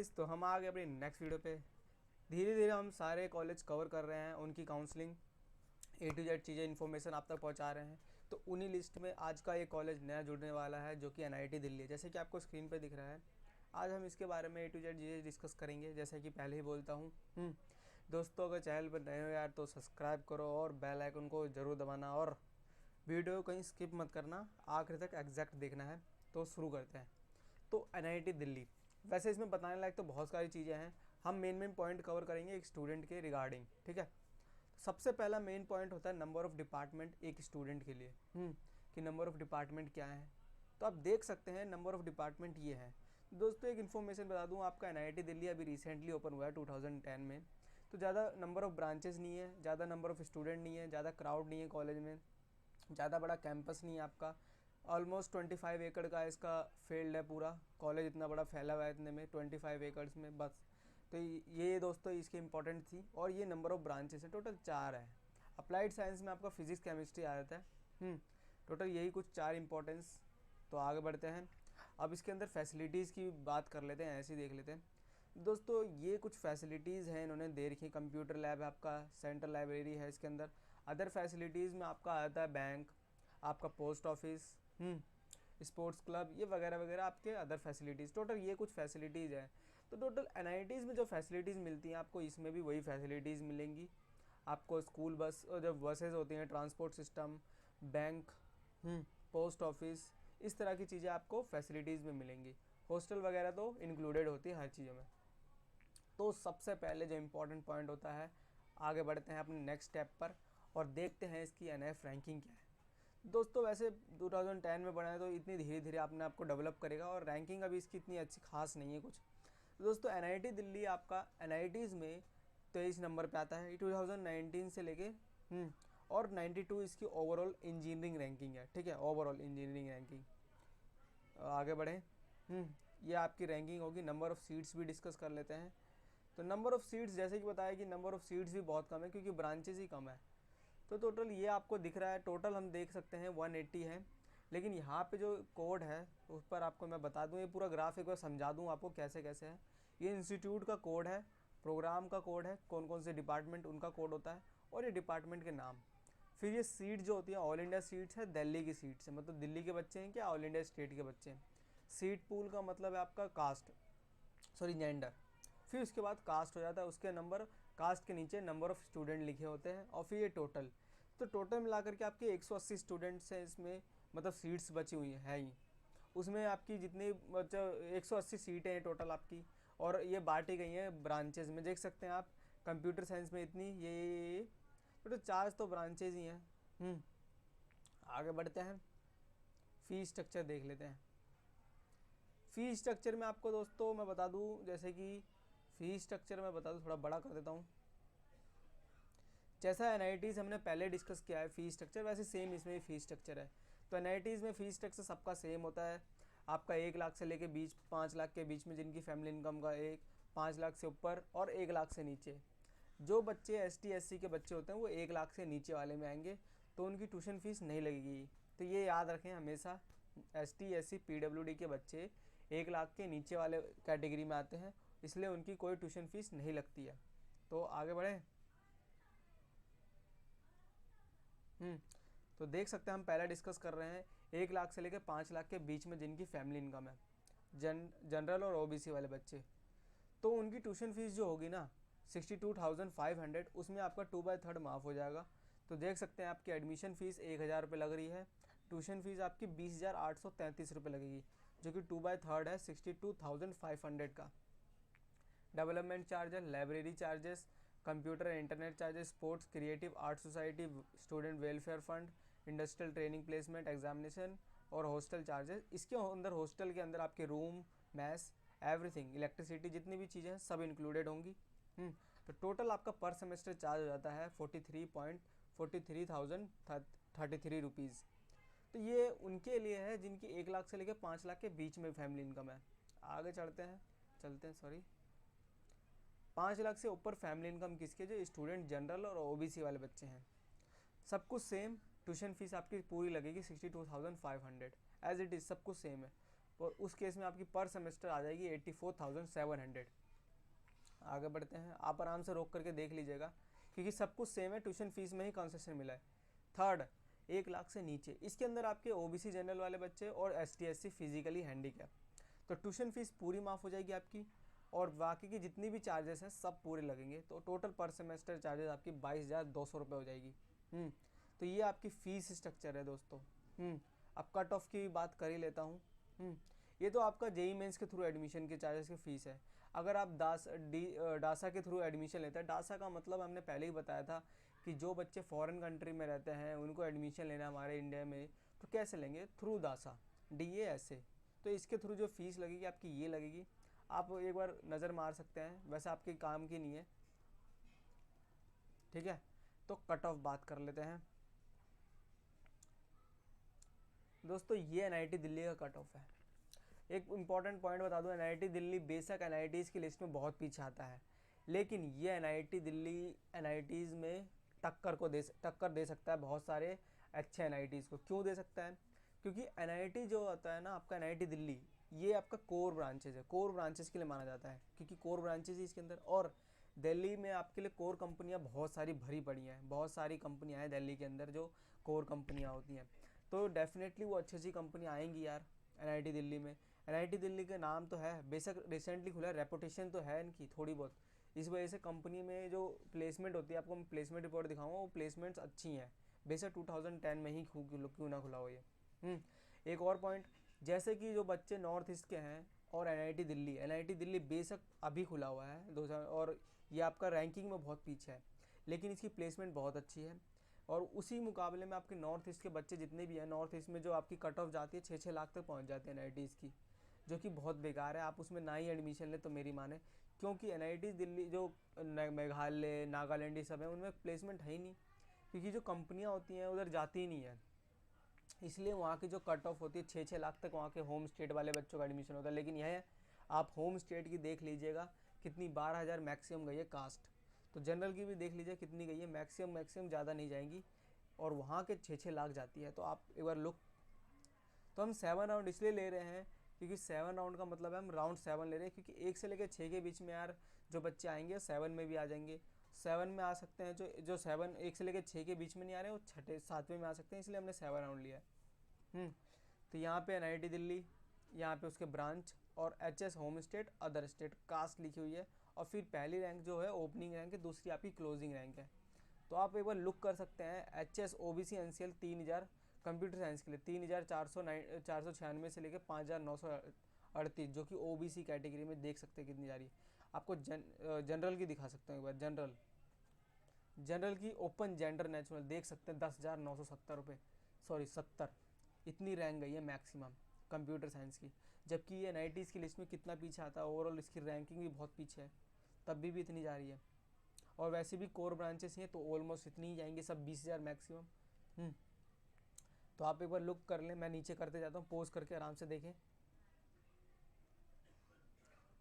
Guys, तो हम आ गए अपनी नेक्स्ट वीडियो पे। धीरे धीरे हम सारे कॉलेज कवर कर रहे हैं, उनकी काउंसलिंग A to Z चीज़ें इन्फॉर्मेशन आप तक पहुंचा रहे हैं। तो उन्हीं लिस्ट में आज का ये कॉलेज नया जुड़ने वाला है जो कि NIT दिल्ली है, जैसे कि आपको स्क्रीन पे दिख रहा है। आज हम इसके बारे में A to Z चीज़ें डिस्कस करेंगे। जैसे कि पहले ही बोलता हूँ, दोस्तों अगर चैनल पर नए हो यार तो सब्सक्राइब करो और बेल आइकन को ज़रूर दबाना, और वीडियो को कहीं स्किप मत करना, आखिर तक एग्जैक्ट देखना है। तो शुरू करते हैं। तो NIT दिल्ली, वैसे इसमें बताने लायक तो बहुत सारी चीज़ें हैं। हम मेन पॉइंट कवर करेंगे एक स्टूडेंट के रिगार्डिंग, ठीक है। सबसे पहला मेन पॉइंट होता है नंबर ऑफ़ डिपार्टमेंट एक स्टूडेंट के लिए, कि नंबर ऑफ़ डिपार्टमेंट क्या है। तो आप देख सकते हैं नंबर ऑफ़ डिपार्टमेंट ये है। दोस्तों एक इन्फॉर्मेशन बता दूं, आपका NIT दिल्ली अभी रिसेंटली ओपन हुआ है 2010 में। तो ज़्यादा नंबर ऑफ़ ब्रांचेस नहीं है, ज़्यादा नंबर ऑफ़ स्टूडेंट नहीं है, ज़्यादा क्राउड नहीं है कॉलेज में, ज़्यादा बड़ा कैंपस नहीं है आपका। ऑलमोस्ट 25 एकड़ का इसका फील्ड है, पूरा कॉलेज इतना बड़ा फैला हुआ है इतने में 25 एकड़्स में बस। तो ये दोस्तों इसकी इंपॉर्टेंट थी। और ये नंबर ऑफ़ ब्रांचेस है, टोटल 4 है। अप्लाइड साइंस में आपका फिजिक्स केमिस्ट्री आ जाता है। टोटल यही कुछ 4 इंपॉर्टेंस। तो आगे बढ़ते हैं। अब इसके अंदर फैसिलिटीज़ की बात कर लेते हैं, ऐसे ही देख लेते हैं। दोस्तों ये कुछ फैसिलिटीज़ हैं इन्होंने दे रखी है। कंप्यूटर लैब है आपका, सेंट्रल लाइब्रेरी है इसके अंदर। अदर फैसिलिटीज़ में आपका आता है बैंक, आपका पोस्ट ऑफिस, स्पोर्ट्स क्लब, ये वगैरह वगैरह आपके अदर फैसिलिटीज़। टोटल ये कुछ फैसिलिटीज़ हैं। तो टोटल NITs में जो फैसिलिटीज़ मिलती हैं आपको, इसमें भी वही फैसिलिटीज़ मिलेंगी आपको। स्कूल बस और जब बसेज होती हैं, transport system, bank, post office, इस तरह की चीज़ें आपको फैसिलिटीज़ में मिलेंगी। हॉस्टल वगैरह तो इंक्लूडेड होती है हर चीज़ों में। तो सबसे पहले जो इम्पोर्टेंट पॉइंट होता है, आगे बढ़ते हैं अपने नेक्स्ट स्टेप पर और देखते हैं इसकी NF रैंकिंग क्या है। दोस्तों वैसे 2010 में बना है तो इतनी धीरे धीरे अपने आप को डेवलप करेगा, और रैंकिंग अभी इसकी इतनी अच्छी खास नहीं है कुछ। तो दोस्तों NIT दिल्ली आपका NITs में 23 नंबर पे आता है 2019 से लेके, और 92 इसकी ओवरऑल इंजीनियरिंग रैंकिंग है, ठीक है, ओवरऑल इंजीनियरिंग रैंकिंग। आगे बढ़ें। ये आपकी रैंकिंग होगी। नंबर ऑफ़ सीट्स भी डिस्कस कर लेते हैं। तो नंबर ऑफ़ सीट्स जैसे कि बताया कि नंबर ऑफ़ सीट्स भी बहुत कम है क्योंकि ब्रांचेस ही कम है। तो टोटल ये आपको दिख रहा है, टोटल हम देख सकते हैं 180 है। लेकिन यहाँ पे जो कोड है उस पर आपको मैं बता दूँ, ये पूरा ग्राफ एक बार समझा दूँ आपको कैसे कैसे है। ये इंस्टीट्यूट का कोड है, प्रोग्राम का कोड है, कौन कौन से डिपार्टमेंट उनका कोड होता है, और ये डिपार्टमेंट के नाम। फिर ये सीट जो होती है ऑल इंडिया सीट्स है, दिल्ली की सीट्स है, मतलब दिल्ली के बच्चे हैं क्या, ऑल इंडिया स्टेट के बच्चे हैं। सीट पूल का मतलब है आपका कास्ट, सॉरी जेंडर। फिर उसके बाद कास्ट हो जाता है, उसके नंबर, कास्ट के नीचे नंबर ऑफ़ स्टूडेंट लिखे होते हैं, और फिर ये टोटल। तो टोटल मिलाकर के आपके 180 स्टूडेंट्स हैं इसमें, मतलब सीट्स बची हुई हैं ही। उसमें आपकी जितनी मतलब 180 सीटें हैं टोटल आपकी, और ये बांटी गई हैं ब्रांचेज में, देख सकते हैं आप। कंप्यूटर साइंस में इतनी, ये टोटल 4 तो ब्रांचेज ही हैं। आगे बढ़ते हैं, फ़ी स्ट्रक्चर देख लेते हैं। फ़ी स्ट्रक्चर में आपको दोस्तों मैं बता दूं, जैसे कि फ़ी स्ट्रक्चर मैं बता दूं, थोड़ा बड़ा कर देता हूं। जैसा NITs हमने पहले डिस्कस किया है फ़ी स्ट्रक्चर, वैसे सेम इसमें भी फ़ी स्ट्रक्चर है। तो NITs में फ़ी स्ट्रक्चर सबका सेम होता है। आपका 1 लाख से लेके 5 लाख के बीच में जिनकी फैमिली इनकम का, 5 लाख से ऊपर और 1 लाख से नीचे। जो बच्चे ST SC के बच्चे होते हैं वो 1 लाख से नीचे वाले में आएंगे, तो उनकी ट्यूशन फ़ीस नहीं लगेगी। तो ये याद रखें हमेशा, ST SC PWD के बच्चे 1 लाख के नीचे वाले कैटेगरी में आते हैं, इसलिए उनकी कोई ट्यूशन फ़ीस नहीं लगती है। तो आगे बढ़ें। तो देख सकते हैं हम पहले डिस्कस कर रहे हैं 1 लाख से लेकर 5 लाख के बीच में जिनकी फैमिली इनकम है, जनरल और OBC वाले बच्चे। तो उनकी ट्यूशन फीस जो होगी ना 62,500, उसमें आपका 2/3 माफ़ हो जाएगा। तो देख सकते हैं आपकी एडमिशन फ़ीस 1,000 रुपये लग रही है, ट्यूशन फ़ीस आपकी 20,833 रुपये लगेगी, जो कि 2/3 है 62,500 का। Development charges, library charges, computer and internet charges, sports, creative art society, student welfare fund, industrial training placement examination, और हॉस्टल चार्जेस। इसके अंदर हॉस्टल के अंदर आपके रूम, मैस, एवरीथिंग, इलेक्ट्रिसिटी, जितनी भी चीज़ें हैं सब इंक्लूडेड होंगी। तो टोटल आपका पर सेमेस्टर चार्ज हो जाता है 43,33 रुपीज़। तो ये उनके लिए है जिनकी 1 लाख से लेकर 5 लाख के बीच में फैमिली इनकम है। आगे चलते हैं सॉरी। 5 लाख से ऊपर फैमिली इनकम किसके, जो स्टूडेंट जनरल और OBC वाले बच्चे हैं। सब कुछ सेम, ट्यूशन फीस आपकी पूरी लगेगी 62,500 एज इट इज़, सब कुछ सेम है। और उस केस में आपकी पर सेमेस्टर आ जाएगी 84,700। आगे बढ़ते हैं, आप आराम से रोक करके देख लीजिएगा क्योंकि सब कुछ सेम है, ट्यूशन फीस में ही कंसेशन मिला है। थर्ड, 1 लाख से नीचे, इसके अंदर आपके ओबीसी जनरल वाले बच्चे और एसटी एससी फिजिकली हैंडीकैप, तो ट्यूशन फीस पूरी माफ़ हो जाएगी आपकी, और बाकी की जितनी भी चार्जेस हैं सब पूरे लगेंगे। तो टोटल पर सेमेस्टर चार्जेस आपकी 22,200 रुपये हो जाएगी। तो ये आपकी फ़ीस स्ट्रक्चर है दोस्तों। अब कट ऑफ की बात कर ही लेता हूँ। ये तो आपका जेई मेंस के थ्रू एडमिशन के चार्जेस की फ़ीस है। अगर आप डासा के थ्रू एडमिशन लेते हैं, डासा का मतलब हमने पहले ही बताया था कि जो बच्चे फॉरेन कंट्री में रहते हैं उनको एडमिशन लेना हमारे इंडिया में, तो कैसे लेंगे? Through Dasa, DASA। तो इसके थ्रू जो फीस लगेगी आपकी ये लगेगी, आप एक बार नज़र मार सकते हैं, वैसे आपके काम की नहीं है, ठीक है। तो कट ऑफ बात कर लेते हैं दोस्तों, ये NIT दिल्ली का कट ऑफ है। एक इम्पॉर्टेंट पॉइंट बता दूं, NIT दिल्ली बेशक NITs की लिस्ट में बहुत पीछे आता है, लेकिन ये NIT दिल्ली NITs में टक्कर दे सकता है बहुत सारे अच्छे NITs को। क्यों दे सकता है? क्योंकि NIT जो होता है ना आपका, NIT दिल्ली, ये आपका कोर ब्रांचेज है, कोर ब्रांचेस के लिए माना जाता है क्योंकि कोर ब्रांचेज ही इसके अंदर। और दिल्ली में आपके लिए कोर कंपनियां बहुत सारी भरी पड़ी हैं, बहुत सारी कंपनियां हैं दिल्ली के अंदर जो कोर कंपनियां होती हैं, तो डेफिनेटली वो अच्छी अच्छी कंपनियां आएंगी यार NIT दिल्ली में। NIT दिल्ली का नाम तो है, बेशक रिसेंटली खुला है, रेपुटेशन तो है इनकी थोड़ी बहुत, इस वजह से कंपनी में जो प्लेसमेंट होती है, आपको मैं प्लेसमेंट रिपोर्ट दिखाऊंगा, वो प्लेसमेंट्स अच्छी हैं, बेशक 2010 में ही क्यों ना खुला हो ये। एक और पॉइंट, जैसे कि जो बच्चे नॉर्थ ईस्ट के हैं और NIT दिल्ली बेशक अभी खुला हुआ है 2000, और ये आपका रैंकिंग में बहुत पीछे है, लेकिन इसकी प्लेसमेंट बहुत अच्छी है। और उसी मुकाबले में आपके नॉर्थ ईस्ट के बच्चे जितने भी हैं, नॉर्थ ईस्ट में जो आपकी कट ऑफ जाती है 6-6 लाख तक पहुंच जाते हैं NITs की, जो कि बहुत बेकार है। आप उसमें ना ही एडमिशन ले तो मेरी माने, क्योंकि NIT दिल्ली जो मेघालय, नागालैंड ये सब है, उनमें प्लेसमेंट है ही नहीं, क्योंकि जो कंपनियां होती हैं उधर जाती ही नहीं है, इसलिए वहाँ की जो कट ऑफ होती है 6-6 लाख तक वहाँ के होम स्टेट वाले बच्चों का एडमिशन होता है। लेकिन यह आप होम स्टेट की देख लीजिएगा कितनी, 12,000 मैक्सिमम गई है कास्ट। तो जनरल की भी देख लीजिए कितनी गई है, मैक्सिमम ज़्यादा नहीं जाएंगी, और वहाँ के 6-6 लाख जाती है। तो आप एक बार लुक, तो हम 7 राउंड इसलिए ले रहे हैं क्योंकि 7 राउंड का मतलब है हम राउंड 7 ले रहे हैं, क्योंकि 1 से लेकर 6 के बीच में यार जो बच्चे आएंगे 7 में भी आ जाएंगे, 7 में आ सकते हैं, जो 7 1 से लेकर 6 के बीच में नहीं आ रहे वो 6ठे 7वें में आ सकते हैं, इसलिए हमने 7 राउंड लिया है। तो यहाँ पे NIT दिल्ली, यहाँ पे उसके ब्रांच, और HS home state, other state, caste लिखी हुई है, और फिर पहली रैंक जो है ओपनिंग रैंक है, दूसरी आपकी क्लोजिंग रैंक है। तो आप एक बार लुक कर सकते हैं, HS OBC NCL 3000, computer science के लिए 3,496 से लेकर 5,938, जो कि OBC कैटेगरी में देख सकते हैं कितनी जा रही है। आपको जनरल की दिखा सकते हैं एक बार, जनरल की ओपन जेंडर नेचुरल देख सकते हैं 10,970 रुपये, सॉरी 70, इतनी रैंक गई है मैक्सिमम कंप्यूटर साइंस की। जबकि ये NITs की लिस्ट में कितना पीछे आता है, ओवरऑल इसकी रैंकिंग भी बहुत पीछे है, तब भी इतनी जा रही है। और वैसे भी कोर ब्रांचेस हैं तो ऑलमोस्ट इतनी ही जाएंगे सब, 20,000 मैक्सिमम। तो आप एक बार लुक कर लें, मैं नीचे करते जाता हूँ, पोज करके आराम से देखें।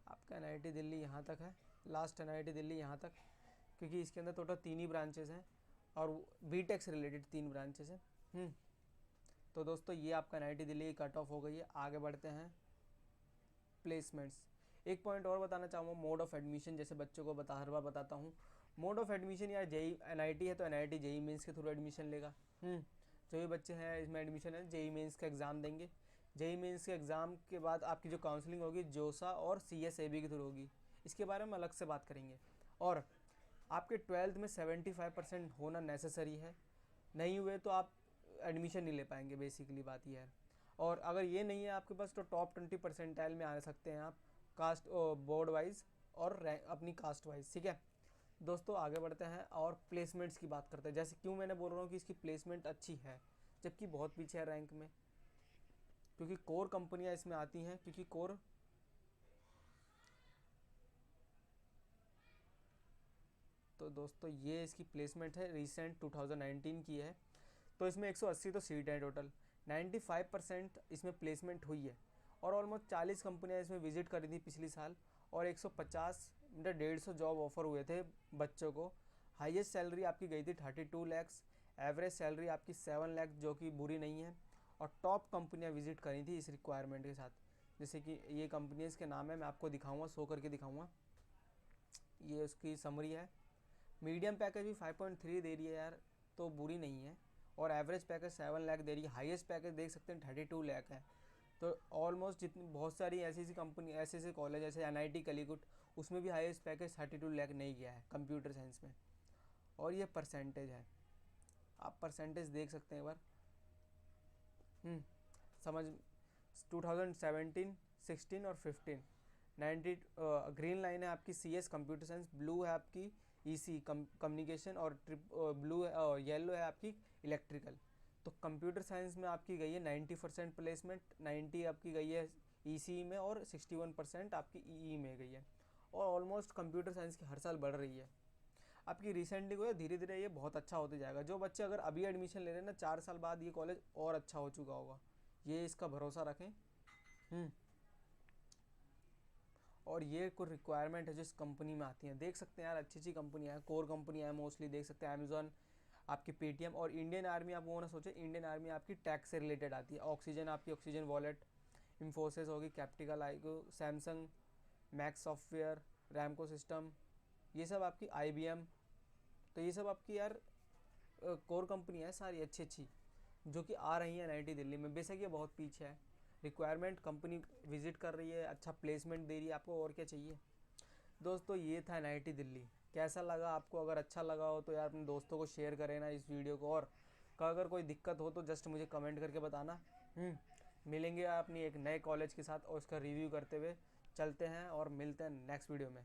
आपका NIT दिल्ली यहाँ तक है, लास्ट NIT दिल्ली यहाँ तक, क्योंकि इसके अंदर टोटल 3 ही ब्रांचेस हैं और BTech से रिलेटेड 3 ब्रांचेस हैं। तो दोस्तों ये आपका NIT दिल्ली की कट ऑफ हो गई है। आगे बढ़ते हैं प्लेसमेंट्स। एक पॉइंट और बताना चाहूँगा, मोड ऑफ एडमिशन, जैसे बच्चों को हर बार बताता हूँ, मोड ऑफ एडमिशन यार NIT है तो NIT JEE मेंस के थ्रू एडमिशन लेगा। जो ये बच्चे हैं इसमें एडमिशन है, JEE मेंस का एग्ज़ाम देंगे, JEE मेंस के एग्ज़ाम के बाद आपकी जो काउंसलिंग होगी जोसा और CSAB के थ्रू होगी, इसके बारे में अलग से बात करेंगे। और आपके 12th में 75% होना नेसेसरी है, नहीं हुए तो आप एडमिशन नहीं ले पाएंगे, बेसिकली बात यह है। और अगर ये नहीं है आपके पास तो टॉप 20 परसेंटाइल में आ सकते हैं आप, कास्ट बोर्ड वाइज और अपनी कास्ट वाइज, ठीक है दोस्तों। आगे बढ़ते हैं और प्लेसमेंट्स की बात करते हैं। जैसे क्यों मैंने बोल रहा हूँ कि इसकी प्लेसमेंट अच्छी है जबकि बहुत पीछे है रैंक में, क्योंकि कोर कंपनियां इसमें आती हैं, क्योंकि कोर तो दोस्तों ये इसकी प्लेसमेंट है, रिसेंट 2019 की है। तो इसमें 180 तो सीट है टोटल, 95% इसमें प्लेसमेंट हुई है, और ऑलमोस्ट 40 कंपनियां इसमें विजिट करी थी पिछली साल, और 150 मतलब 150 जॉब ऑफर हुए थे बच्चों को। हाईएस्ट सैलरी आपकी गई थी 32 लैक्स, एवरेज सैलरी आपकी 7 लाख, जो कि बुरी नहीं है, और टॉप कंपनियां विजिट करी थी इस रिक्वायरमेंट के साथ। जैसे कि ये कंपनीज के नाम है, मैं आपको दिखाऊंगा, शो करके दिखाऊंगा। ये उसकी समरी है। मीडियम पैकेज भी 5.3 दे रही है यार, तो बुरी नहीं है। और एवरेज पैकेज 7 लाख दे रही है। हाईएस्ट पैकेज देख सकते हैं 32 लाख है। तो ऑलमोस्ट जितनी बहुत सारी ऐसी कंपनी, ऐसे कॉलेज जैसे NIT कलीकट, उसमें भी हाईएस्ट पैकेज 32 लाख नहीं गया है कंप्यूटर साइंस में। और ये परसेंटेज है, आप परसेंटेज देख सकते हैं एक बार। समझ 2017, 16 और 15 90। ग्रीन लाइन है आपकी CS कंप्यूटर साइंस, ब्लू है आपकी EC कम्युनिकेशन, और ब्लू है और येलो है आपकी इलेक्ट्रिकल। तो कंप्यूटर साइंस में आपकी गई है 90% प्लेसमेंट, 90 आपकी गई है EC में, और 61% आपकी EE में गई है। और ऑलमोस्ट कंप्यूटर साइंस की हर साल बढ़ रही है आपकी। रिसेंटली को धीरे धीरे ये बहुत अच्छा होते जाएगा। जो बच्चे अगर अभी एडमिशन ले रहे हैं ना, 4 साल बाद ये कॉलेज और अच्छा हो चुका होगा, ये इसका भरोसा रखें। और ये कुछ रिक्वायरमेंट है जिस कंपनी में आती हैं, देख सकते हैं यार, अच्छी अच्छी कंपनियाँ हैं, कोर कंपनियाँ हैं मोस्टली, देख सकते हैं अमेजॉन, आपकी पेटीएम। और इंडियन आर्मी, आप वो ना सोचे, इंडियन आर्मी आपकी टैक्स से रिलेटेड आती है। ऑक्सीजन आपकी ऑक्सीजन वॉलेट, इन्फोसिस होगी, capital iGo, Samsung, max software, Ramco system, ये सब आपकी IBM। तो ये सब आपकी यार कोर कंपनी है सारी अच्छी अच्छी, जो कि आ रही है NIT दिल्ली में। बेशक ये बहुत पीछे है, रिक्वायरमेंट कंपनी विजिट कर रही है, अच्छा प्लेसमेंट दे रही है, आपको और क्या चाहिए। दोस्तों ये था NIT दिल्ली। कैसा लगा आपको? अगर अच्छा लगा हो तो यार अपने दोस्तों को शेयर करें ना इस वीडियो को। और अगर कोई दिक्कत हो तो जस्ट मुझे कमेंट करके बताना। मिलेंगे अपनी एक नए कॉलेज के साथ और उसका रिव्यू करते हुए। चलते हैं और मिलते हैं नेक्स्ट वीडियो में।